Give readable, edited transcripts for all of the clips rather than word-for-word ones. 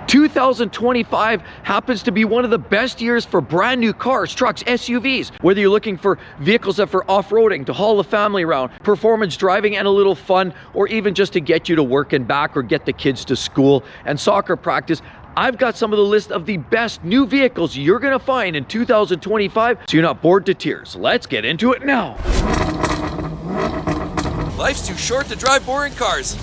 2025 happens to be one of the best years for brand new cars, trucks, SUVs. Whether you're looking for vehicles that for off-roading, to haul the family around, performance driving and a little fun, or even just to get you to work and back or get the kids to school and soccer practice, I've got some of the list of the best new vehicles you're gonna find in 2025, so you're not bored to tears. Let's get into it now. Life's too short to drive boring cars.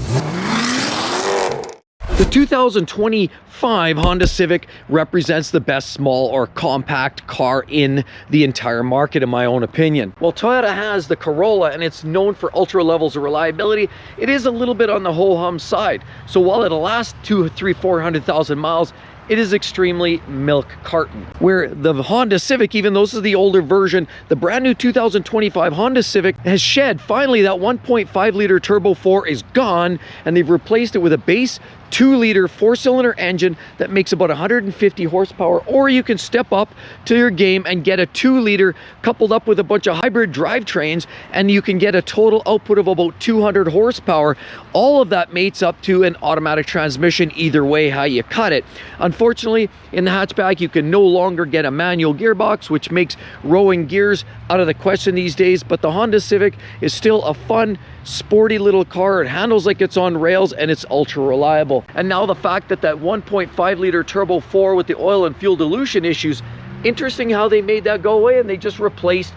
The 2025 Honda Civic represents the best small or compact car in the entire market, in my own opinion. While Toyota has the Corolla and it's known for ultra levels of reliability, it is a little bit on the ho-hum side. So while it'll last 200, 300, 400,000 miles, it is extremely milk carton. Where the Honda Civic, even though this is the older version, the brand new 2025 Honda Civic has shed. Finally, that 1.5 liter turbo 4 is gone, and they've replaced it with a base 2-liter 4-cylinder engine that makes about 150 horsepower, or you can step up to your game and get a 2-liter coupled up with a bunch of hybrid drivetrains, and you can get a total output of about 200 horsepower. All of that mates up to an automatic transmission, either way how you cut it. Unfortunately, in the hatchback, you can no longer get a manual gearbox, which makes rowing gears out of the question these days, but the Honda Civic is still a fun, sporty little car. It handles like it's on rails, and it's ultra reliable. And now the fact that that 1.5 liter turbo 4 with the oil and fuel dilution issues, interesting how they made that go away, and they just replaced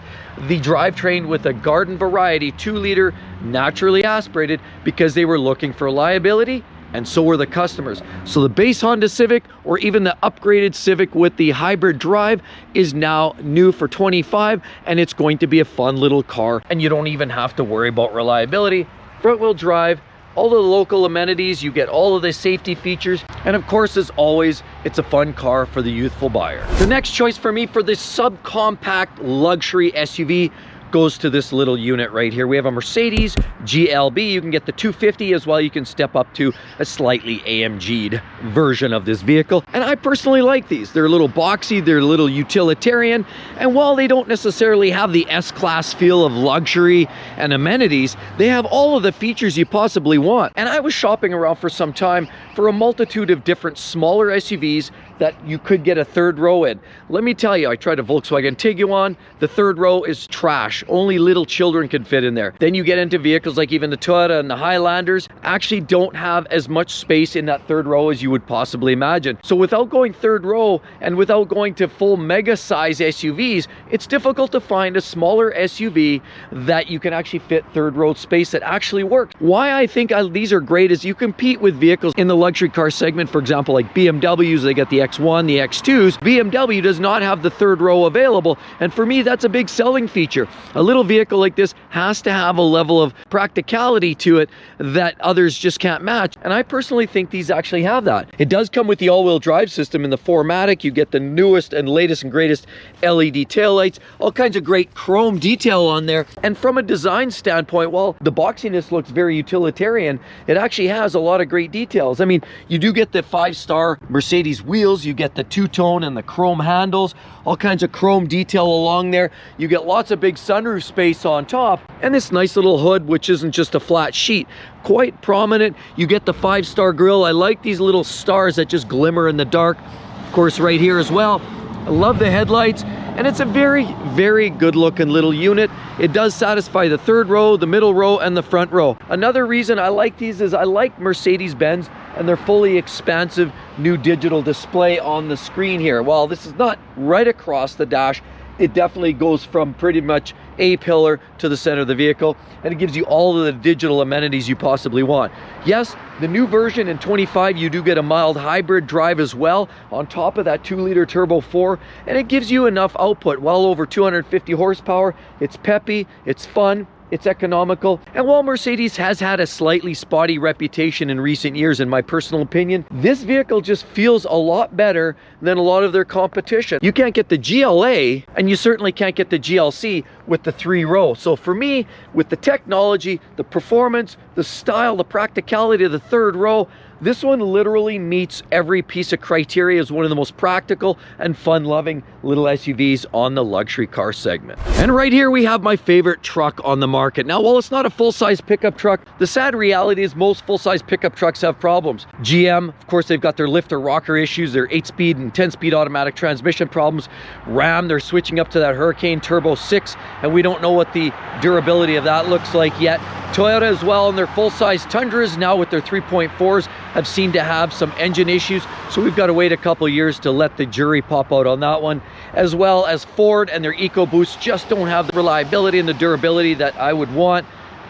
the drivetrain with a garden variety 2-liter naturally aspirated because they were looking for reliability, and so were the customers. So the base Honda Civic, or even the upgraded Civic with the hybrid drive, is now new for 25, and it's going to be a fun little car, and you don't even have to worry about reliability. Front-wheel drive, all the local amenities, you get all of the safety features, and of course, as always, it's a fun car for the youthful buyer. The next choice for me for this subcompact luxury SUV goes to this little unit right here. We have a Mercedes GLB. You can get the 250 as well. You can step up to a slightly AMG'd version of this vehicle. And I personally like these. They're a little boxy, they're a little utilitarian, and while they don't necessarily have the S-Class feel of luxury and amenities, they have all of the features you possibly want. And I was shopping around for some time for a multitude of different smaller SUVs that you could get a third row in. Let me tell you, I tried a Volkswagen Tiguan. The third row is trash. Only little children can fit in there. Then you get into vehicles like even the Toyota and the Highlanders actually don't have as much space in that third row as you would possibly imagine. So without going third row and without going to full mega size SUVs, it's difficult to find a smaller SUV that you can actually fit third row space that actually works. Why I think these are great is you compete with vehicles in the luxury car segment, for example, like BMWs. They get the X1, the X2s. BMW does not have the third row available, and for me that's a big selling feature. A little vehicle like this has to have a level of practicality to it that others just can't match, and I personally think these actually have that. It does come with the all-wheel drive system in the 4MATIC. You get the newest and latest and greatest LED taillights, all kinds of great chrome detail on there, and from a design standpoint, while the boxiness looks very utilitarian, it actually has a lot of great details. I mean, you do get the 5-star Mercedes wheels, you get the two-tone and the chrome handles, all kinds of chrome detail along there. You get lots of big sunroof space on top, and this nice little hood, which isn't just a flat sheet, quite prominent. You get the 5-star grille. I like these little stars that just glimmer in the dark. Of course, right here as well. I love the headlights, and it's a very, very good looking little unit. It does satisfy the third row, the middle row, and the front row. Another reason I like these is I like Mercedes-Benz and their fully expansive new digital display on the screen here. While this is not right across the dash, it definitely goes from pretty much A-pillar to the center of the vehicle, and it gives you all of the digital amenities you possibly want. Yes, the new version in 25, you do get a mild hybrid drive as well on top of that 2-liter turbo 4, and it gives you enough output, well over 250 horsepower. It's peppy, it's fun, it's economical, and while Mercedes has had a slightly spotty reputation in recent years, in my personal opinion, this vehicle just feels a lot better than a lot of their competition. You can't get the GLA, and you certainly can't get the GLC with the 3-row. So for me, with the technology, the performance, the style, the practicality of the 3rd row, this one literally meets every piece of criteria as one of the most practical and fun-loving little SUVs on the luxury car segment. And right here we have my favorite truck on the market. Now, while it's not a full-size pickup truck, the sad reality is most full-size pickup trucks have problems. GM, of course, they've got their lifter rocker issues, their 8-speed and 10-speed automatic transmission problems. Ram, they're switching up to that Hurricane Turbo 6, and we don't know what the durability of that looks like yet. Toyota as well, and their full-size Tundras now with their 3.4s have seemed to have some engine issues, so we've got to wait a couple years to let the jury pop out on that one. As well as Ford and their EcoBoost just don't have the reliability and the durability that I would want.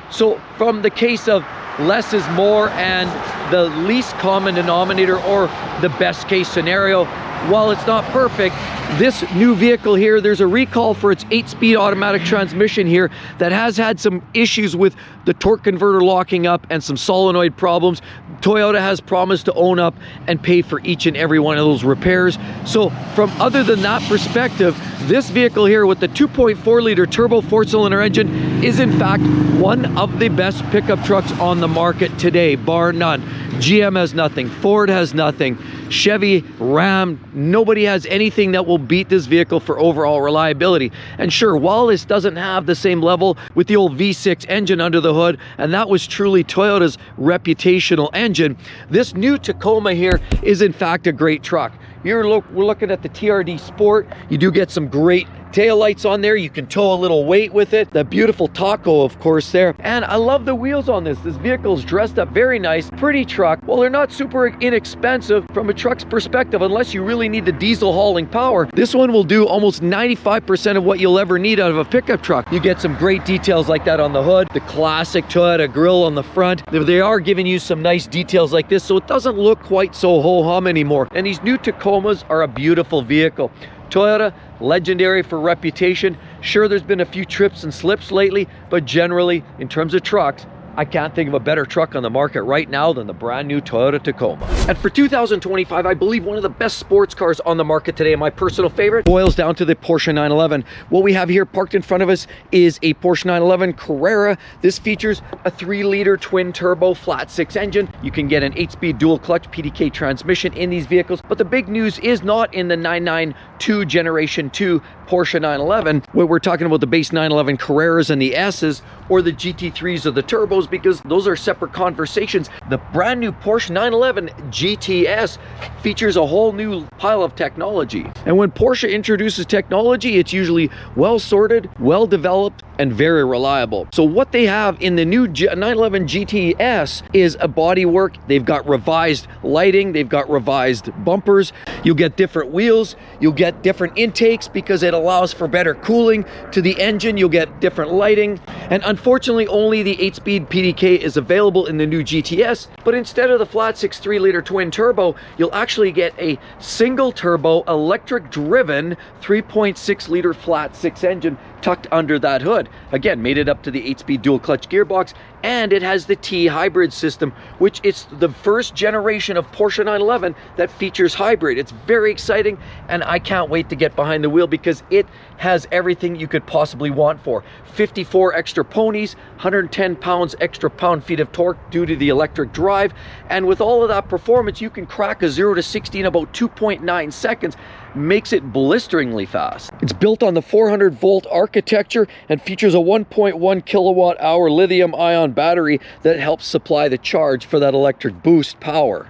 So from the case of less is more and the least common denominator, or the best case scenario, while it's not perfect, this new vehicle here, there's a recall for its 8-speed automatic transmission here that has had some issues with the torque converter locking up and some solenoid problems. Toyota has promised to own up and pay for each and every one of those repairs. So from other than that perspective, this vehicle here with the 2.4 liter turbo 4-cylinder engine is in fact one of the best pickup trucks on the market today, bar none. GM has nothing, Ford has nothing, Chevy, Ram, nobody has anything that will beat this vehicle for overall reliability. And sure, while this doesn't have the same level with the old V6 engine under the hood, and that was truly Toyota's reputational engine, this new Tacoma here is in fact a great truck. We're looking at the TRD Sport. You do get some great taillights on there. You can tow a little weight with it. The beautiful taco, of course, there. And I love the wheels on this. This vehicle is dressed up very nice. Pretty truck. Well, they're not super inexpensive from a truck's perspective unless you really need the diesel hauling power. This one will do almost 95% of what you'll ever need out of a pickup truck. You get some great details like that on the hood. The classic Toyota grille on the front. They are giving you some nice details like this, so it doesn't look quite so ho-hum anymore. And these new Tacomas are a beautiful vehicle. Toyota, legendary for reputation. Sure, there's been a few trips and slips lately, but generally, in terms of trucks, I can't think of a better truck on the market right now than the brand new Toyota Tacoma. And for 2025, I believe one of the best sports cars on the market today, and my personal favorite, boils down to the Porsche 911. What we have here parked in front of us is a Porsche 911 Carrera. This features a 3-liter twin-turbo flat-6 engine. You can get an 8-speed dual-clutch PDK transmission in these vehicles, but the big news is not in the 992 Generation 2 Porsche 911, where we're talking about the base 911 Carreras and the S's, or the GT3s or the turbos, because those are separate conversations. The brand new Porsche 911 GTS features a whole new pile of technology. And when Porsche introduces technology, it's usually well sorted, well developed, and very reliable. So what they have in the new 911 GTS is a bodywork. They've got revised lighting, they've got revised bumpers, you'll get different wheels, you'll get different intakes because it allows for better cooling to the engine, you'll get different lighting. And unfortunately, only the 8-speed PDK is available in the new GTS, but instead of the flat-6 3-liter twin turbo, you'll actually get a single turbo electric driven 3.6-liter flat-6 engine tucked under that hood. Again, made it up to the 8-speed dual clutch gearbox, and it has the T hybrid system, which is the first generation of Porsche 911 that features hybrid. It's very exciting, and I can't wait to get behind the wheel because it has everything you could possibly want for. 54 extra ponies, 110 pounds extra pound-feet of torque due to the electric drive, and with all of that performance, you can crack a 0 to 60 in about 2.9 seconds. Makes it blisteringly fast. It's built on the 400-volt architecture and features a 1.1 kilowatt-hour lithium-ion battery that helps supply the charge for that electric boost power.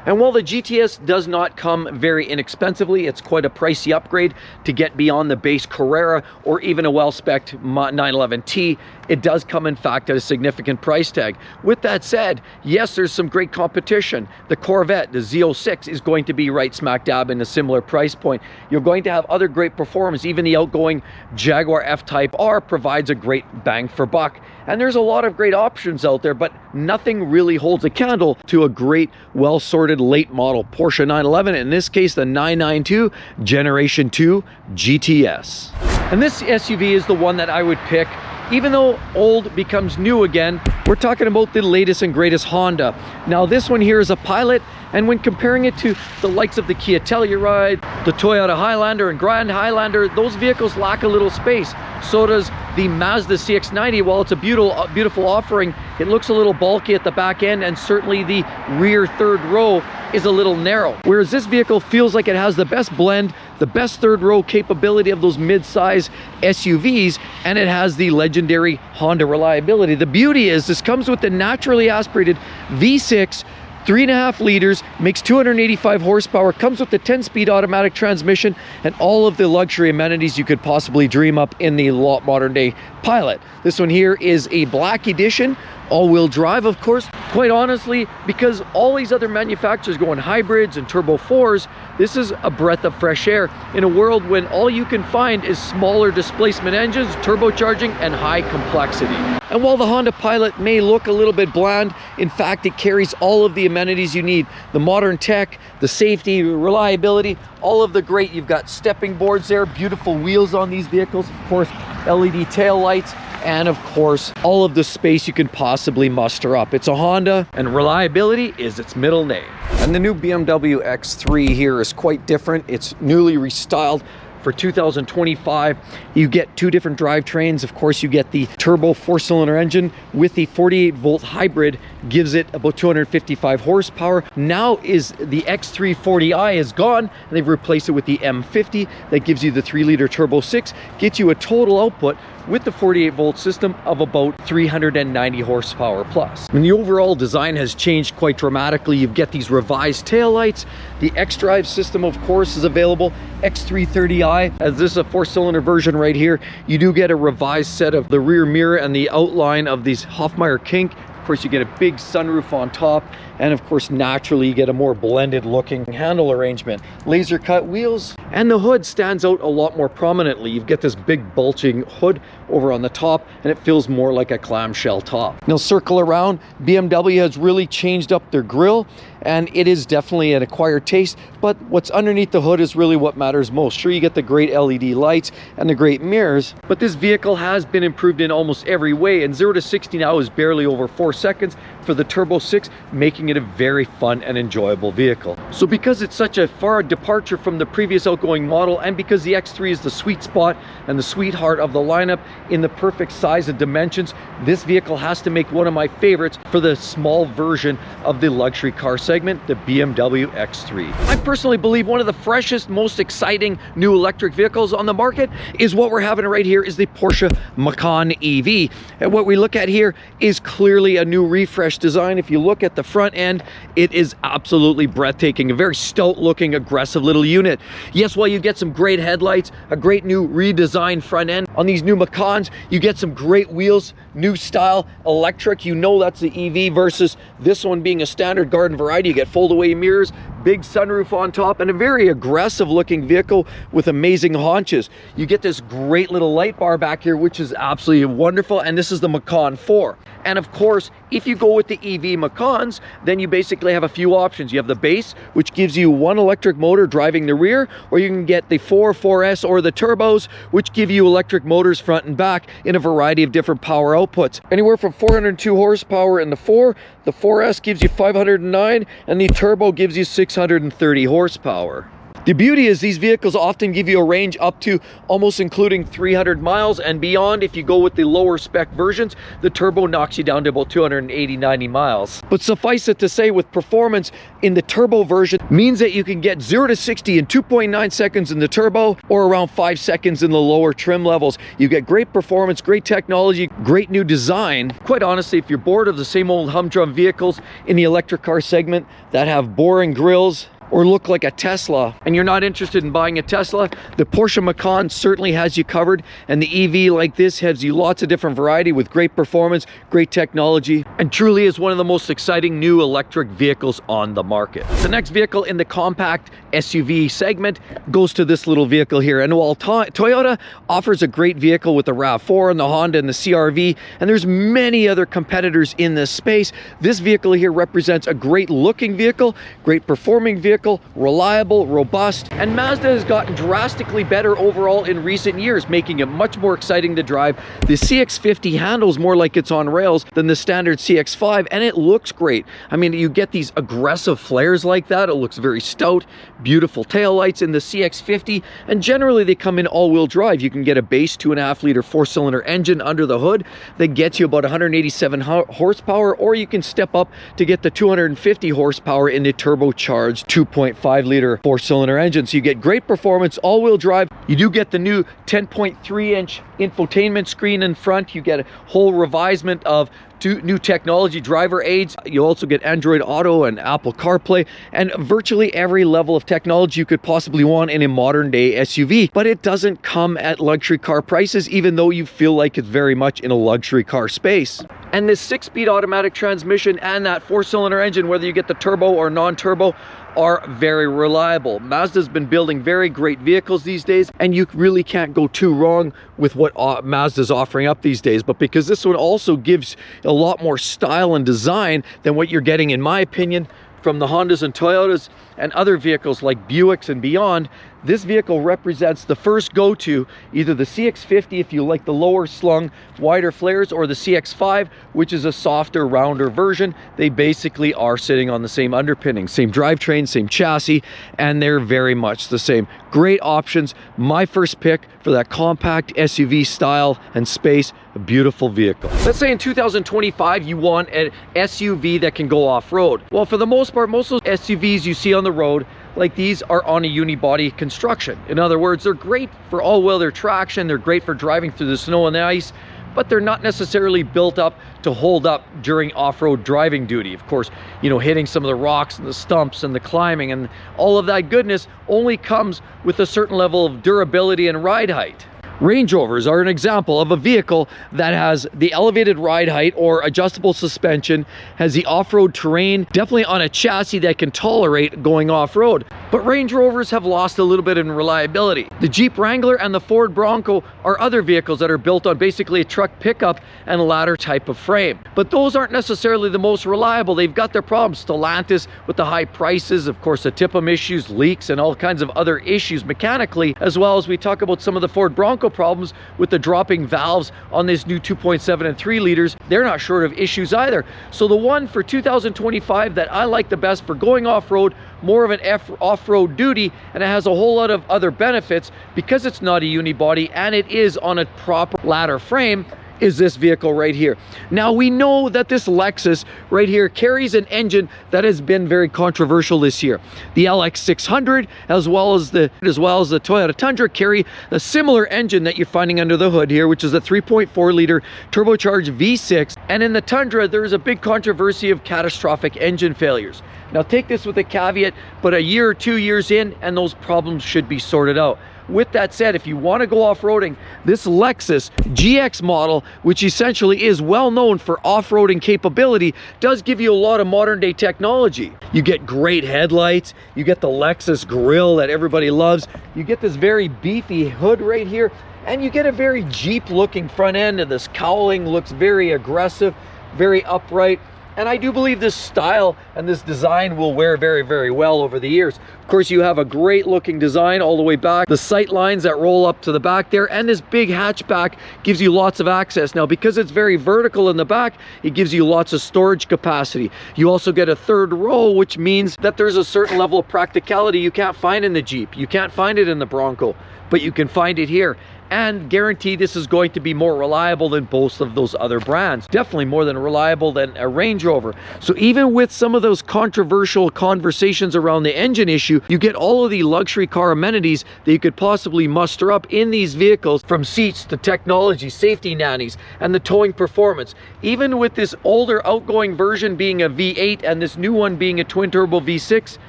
And while the GTS does not come very inexpensively, it's quite a pricey upgrade to get beyond the base Carrera or even a well-spec'd 911T. It does come, in fact, at a significant price tag. With that said, yes, there's some great competition. The Corvette, the Z06, is going to be right smack dab in a similar price point. You're going to have other great performance. Even the outgoing Jaguar F-Type R provides a great bang for buck. And there's a lot of great options out there, but nothing really holds a candle to a great, well-sorted late model Porsche 911, in this case the 992 Generation 2 GTS. And this SUV is the one that I would pick. Even though old becomes new again, we're talking about the latest and greatest Honda. Now this one here is a Pilot, And when comparing it to the likes of the Kia Telluride, the Toyota Highlander and Grand Highlander, those vehicles lack a little space. So does the Mazda CX-90. While it's a beautiful offering, it looks a little bulky at the back end, and certainly the rear third row is a little narrow. Whereas this vehicle feels like it has the best blend, the best third row capability of those mid-size SUVs, and it has the legendary Honda reliability. The beauty is this comes with the naturally aspirated V6, 3.5 liters, makes 285 horsepower, comes with the 10-speed automatic transmission, and all of the luxury amenities you could possibly dream up in the modern day Pilot. This one here is a black edition, all-wheel drive, of course. Quite honestly, because all these other manufacturers go in hybrids and turbo 4s, this is a breath of fresh air in a world when all you can find is smaller displacement engines, turbocharging, and high complexity. And while the Honda Pilot may look a little bit bland, in fact, it carries all of the amenities you need. The modern tech, the safety, reliability, all of the great. You've got stepping boards there, beautiful wheels on these vehicles, of course, LED tail lights, and of course, all of the space you can possibly muster up. It's a Honda, and reliability is its middle name. And the new BMW X3 here is quite different. It's newly restyled for 2025. You get two different drivetrains. Of course, you get the turbo 4-cylinder engine with the 48-volt hybrid, gives it about 255 horsepower. Now is the X340i is gone, and they've replaced it with the M50 that gives you the 3-liter turbo 6, gets you a total output with the 48-volt system of about 390 horsepower plus. And the overall design has changed quite dramatically. You get these revised taillights. The X-Drive system, of course, is available. X330i, as this is a 4-cylinder version right here, you do get a revised set of the rear mirror and the outline of these Hofmeier kink. Of course, you get a big sunroof on top, and of course, naturally, you get a more blended looking handle arrangement. Laser cut wheels, and the hood stands out a lot more prominently. You get this big bulging hood over on the top, and it feels more like a clamshell top. Now, circle around, BMW has really changed up their grille, and it is definitely an acquired taste, but what's underneath the hood is really what matters most. Sure, you get the great LED lights and the great mirrors, but this vehicle has been improved in almost every way, and 0 to 60 now is barely over 4 seconds for the Turbo 6, making it a very fun and enjoyable vehicle. So because it's such a far departure from the previous outgoing model, and because the X3 is the sweet spot and the sweetheart of the lineup in the perfect size and dimensions, this vehicle has to make one of my favorites for the small version of the luxury car segment, the BMW X3. I personally believe one of the freshest, most exciting new electric vehicles on the market is what we're having right here, is the Porsche Macan EV. And what we look at here is clearly a new refresh design. If you look at the front end, it is absolutely breathtaking. A very stout looking, aggressive little unit. Yes, while you get some great headlights, a great new redesigned front end on these new Macans, you get some great wheels, new style, electric. You know that's the EV versus this one being a standard garden variety. You get fold-away mirrors, big sunroof on top, and a very aggressive looking vehicle with amazing haunches. You get this great little light bar back here, which is absolutely wonderful, and this is the Macan 4. And of course, if you go with the EV Macans, then you basically have a few options. You have the base, which gives you one electric motor driving the rear, or you can get the 4S, or the turbos, which give you electric motors front and back in a variety of different power outputs. Anywhere from 402 horsepower in the 4, the 4S gives you 509, and the turbo gives you 630 horsepower. The beauty is these vehicles often give you a range up to almost including 300 miles and beyond. If you go with the lower spec versions, the turbo knocks you down to about 280-90 miles. But suffice it to say, with performance in the turbo version means that you can get 0 to 60 in 2.9 seconds in the turbo, or around 5 seconds in the lower trim levels. You get great performance, great technology, great new design. Quite honestly, if you're bored of the same old humdrum vehicles in the electric car segment that have boring grills or look like a Tesla, and you're not interested in buying a Tesla, the Porsche Macan certainly has you covered. And the EV like this has you lots of different variety with great performance, great technology, and truly is one of the most exciting new electric vehicles on the market. The next vehicle in the compact SUV segment goes to this little vehicle here. And while Toyota offers a great vehicle with the RAV4 and the Honda and the CR-V, and there's many other competitors in this space, this vehicle here represents a great looking vehicle, great performing vehicle, vehicle, reliable, robust, and Mazda has gotten drastically better overall in recent years, making it much more exciting to drive. The CX50 handles more like it's on rails than the standard CX5, and it looks great. I mean, you get these aggressive flares like that. It looks very stout, beautiful taillights in the CX50, and generally they come in all-wheel drive. You can get a base 2.5-liter 4-cylinder engine under the hood that gets you about 187 horsepower, or you can step up to get the 250 horsepower in the turbocharged 2.5-liter 4-cylinder engine. So you get great performance, all-wheel drive. You do get the new 10.3-inch infotainment screen in front. You get a whole revisement of new technology, driver aids. You also get Android Auto and Apple CarPlay, and virtually every level of technology you could possibly want in a modern day SUV. But it doesn't come at luxury car prices, even though you feel like it's very much in a luxury car space. And this 6-speed automatic transmission and that 4-cylinder engine, whether you get the turbo or non-turbo, are very reliable. Mazda's been building very great vehicles these days, and you really can't go too wrong with what Mazda's offering up these days. But because this one also gives a lot more style and design than what you're getting, in my opinion, from the Hondas and Toyotas and other vehicles like Buicks and beyond, this vehicle represents the first go-to, either the CX50 if you like the lower slung, wider flares, or the CX5, which is a softer, rounder version. They basically are sitting on the same underpinning, same drivetrain, same chassis, and they're very much the same. Great options. My first pick for that compact SUV style and space, a beautiful vehicle. Let's say in 2025 you want an SUV that can go off-road. Well, for the most part, most of those SUVs you see on the road like these are on a unibody construction. In other words, they're great for all-weather traction, they're great for driving through the snow and ice, but they're not necessarily built up to hold up during off-road driving duty. Of course, you know, hitting some of the rocks and the stumps and the climbing and all of that goodness only comes with a certain level of durability and ride height. Range Rovers are an example of a vehicle that has the elevated ride height or adjustable suspension, has the off-road terrain, definitely on a chassis that can tolerate going off-road. But Range Rovers have lost a little bit in reliability. The Jeep Wrangler and the Ford Bronco are other vehicles that are built on basically a truck pickup and ladder type of frame. But those aren't necessarily the most reliable. They've got their problems. Stellantis with the high prices, of course, the TIPM issues, leaks, and all kinds of other issues mechanically, as well as we talk about some of the Ford Bronco problems with the dropping valves on this new 2.7 and 3 liters. They're not short of issues either. So the one for 2025 that I like the best for going off-road, more of an off-road duty, and it has a whole lot of other benefits because it's not a unibody and it is on a proper ladder frame, is this vehicle right here. Now we know that this Lexus right here carries an engine that has been very controversial this year. The LX600 as well as the Toyota Tundra carry a similar engine that you're finding under the hood here, which is a 3.4 liter turbocharged V6. And in the Tundra, there's a big controversy of catastrophic engine failures. Now take this with a caveat, but a year or 2 years in and those problems should be sorted out. With that said, if you want to go off-roading, this Lexus GX model, which essentially is well known for off-roading capability, does give you a lot of modern day technology. You get great headlights, you get the Lexus grille that everybody loves, you get this very beefy hood right here, and you get a very Jeep looking front end, and this cowling looks very aggressive, very upright. And I do believe this style and this design will wear very, very well over the years. Of course, you have a great looking design all the way back, the sight lines that roll up to the back there, and this big hatchback gives you lots of access. Now, because it's very vertical in the back, it gives you lots of storage capacity. You also get a third row, which means that there's a certain level of practicality you can't find in the Jeep. You can't find it in the Bronco, but you can find it here. And guarantee this is going to be more reliable than both of those other brands. Definitely more than reliable than a Range Rover. So even with some of those controversial conversations around the engine issue, you get all of the luxury car amenities that you could possibly muster up in these vehicles, from seats to technology, safety nannies, and the towing performance. Even with this older outgoing version being a V8 and this new one being a twin turbo V6,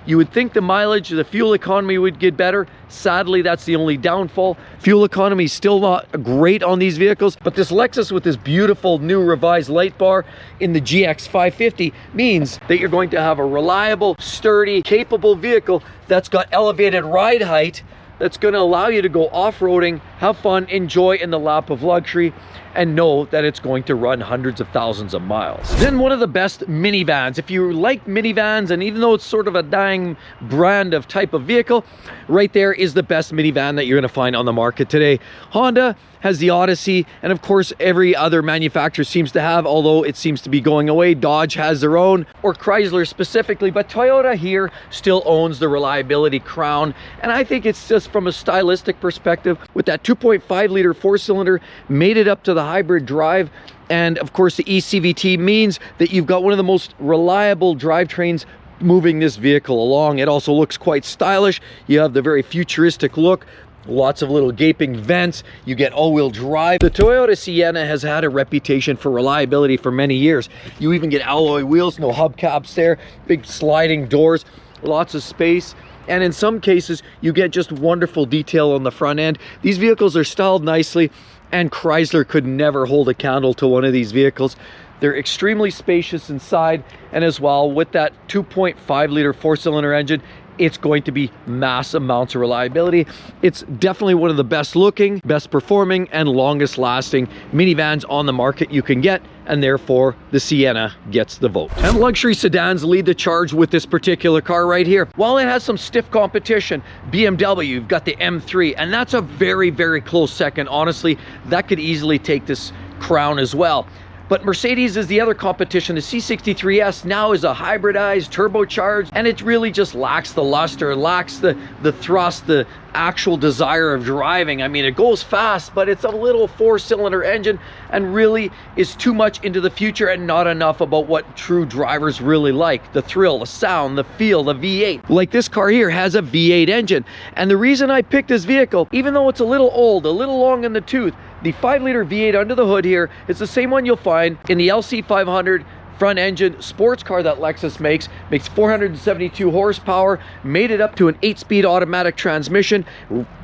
you would think the mileage, the fuel economy would get better. Sadly, that's the only downfall. Fuel economy is still not great on these vehicles, but this Lexus with this beautiful new revised light bar in the GX550 means that you're going to have a reliable, sturdy, capable vehicle that's got elevated ride height, that's going to allow you to go off-roading, have fun, enjoy in the lap of luxury, and know that it's going to run hundreds of thousands of miles. Then one of the best minivans. If you like minivans, and even though it's sort of a dying brand of type of vehicle, right there is the best minivan that you're going to find on the market today. Honda has the Odyssey, and of course every other manufacturer seems to have, although it seems to be going away. Dodge has their own, or Chrysler specifically, but Toyota here still owns the reliability crown. And I think it's just from a stylistic perspective, with that 2.5 liter 4-cylinder, made it up to the hybrid drive. And of course the ECVT means that you've got one of the most reliable drivetrains moving this vehicle along. It also looks quite stylish. You have the very futuristic look, lots of little gaping vents. You get all-wheel drive. The Toyota Sienna has had a reputation for reliability for many years. You even get alloy wheels, no hubcaps there, big sliding doors, lots of space. And in some cases, you get just wonderful detail on the front end. These vehicles are styled nicely, and Chrysler could never hold a candle to one of these vehicles. They're extremely spacious inside, and as well, with that 2.5 liter 4-cylinder engine, it's going to be mass amounts of reliability. It's definitely one of the best looking, best performing, and longest lasting minivans on the market you can get, and therefore the Sienna gets the vote. And luxury sedans lead the charge with this particular car right here. While it has some stiff competition, BMW, you've got the M3, and that's a very, very close second. Honestly, that could easily take this crown as well. But Mercedes is the other competition. The C63S now is a hybridized, turbocharged, and it really just lacks the luster, lacks the thrust, the actual desire of driving. I mean, it goes fast, but it's a little 4-cylinder engine and really is too much into the future and not enough about what true drivers really like. The thrill, the sound, the feel, the V8. Like this car here has a V8 engine. And the reason I picked this vehicle, even though it's a little old, a little long in the tooth, the 5-liter V8 under the hood here is the same one you'll find in the LC500 front engine sports car that Lexus makes 472 horsepower, made it up to an 8-speed automatic transmission,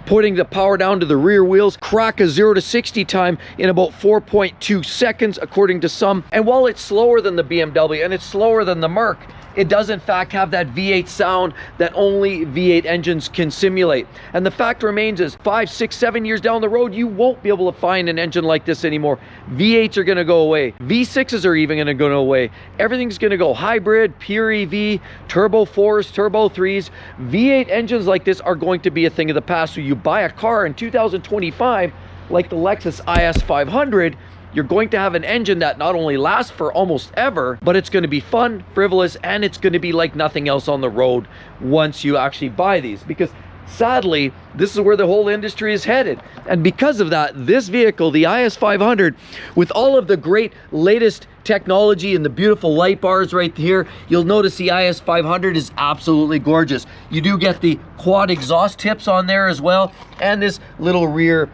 putting the power down to the rear wheels, crack a 0 to 60 time in about 4.2 seconds according to some. And while it's slower than the BMW and it's slower than the Merc, it does in fact have that V8 sound that only V8 engines can simulate. And the fact remains is 5, 6, 7 years down the road, you won't be able to find an engine like this anymore. V8s are going to go away. V6s are even going to go away. Everything's going to go hybrid, pure EV, turbo 4s, turbo 3s. V8 engines like this are going to be a thing of the past. So you buy a car in 2025 like the Lexus IS 500, you're going to have an engine that not only lasts for almost ever, but it's going to be fun, frivolous, and it's going to be like nothing else on the road once you actually buy these. Because sadly, this is where the whole industry is headed. And because of that, this vehicle, the IS 500, with all of the great latest technology and the beautiful light bars right here, you'll notice the IS 500 is absolutely gorgeous. You do get the quad exhaust tips on there as well, and this little rear,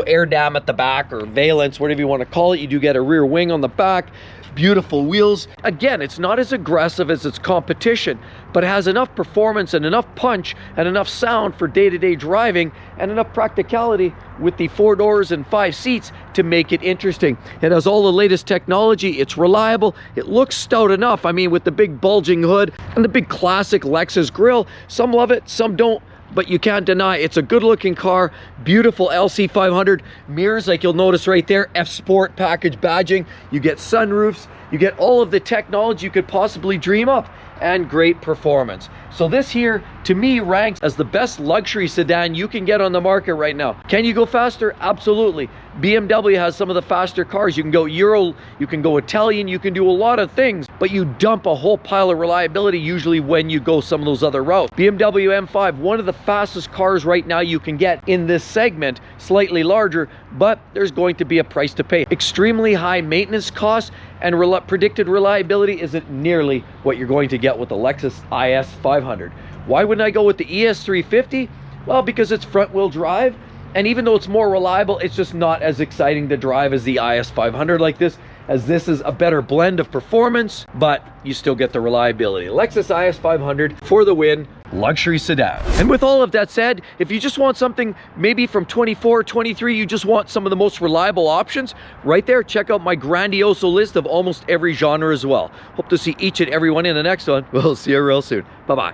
air dam at the back, or valence, whatever you want to call it. You do get a rear wing on the back. Beautiful wheels. Again, it's not as aggressive as its competition, but it has enough performance and enough punch and enough sound for day-to-day driving, and enough practicality with the 4 doors and 5 seats to make it interesting. It has all the latest technology. It's reliable. It looks stout enough. I mean, with the big bulging hood and the big classic Lexus grille. Some love it, some don't, but you can't deny it's a good looking car. Beautiful LC500 mirrors, like you'll notice right there, F Sport package badging. You get sunroofs, you get all of the technology you could possibly dream up, and great performance. So this here, to me, ranks as the best luxury sedan you can get on the market right now. Can you go faster? Absolutely. BMW has some of the faster cars. You can go Euro, you can go Italian, you can do a lot of things, but you dump a whole pile of reliability usually when you go some of those other routes. BMW M5, one of the fastest cars right now you can get in this segment, slightly larger, but there's going to be a price to pay. Extremely high maintenance costs, and predicted reliability isn't nearly what you're going to get with the Lexus IS 500. Why wouldn't I go with the ES350? Well, because it's front wheel drive, and even though it's more reliable, it's just not as exciting to drive as the IS 500 like this, as this is a better blend of performance, but you still get the reliability. Lexus IS 500 for the win, luxury sedan. And with all of that said, if you just want something maybe from 24, 23, you just want some of the most reliable options, right there, check out my grandioso list of almost every genre as well. Hope to see each and every one in the next one. We'll see you real soon. Bye-bye.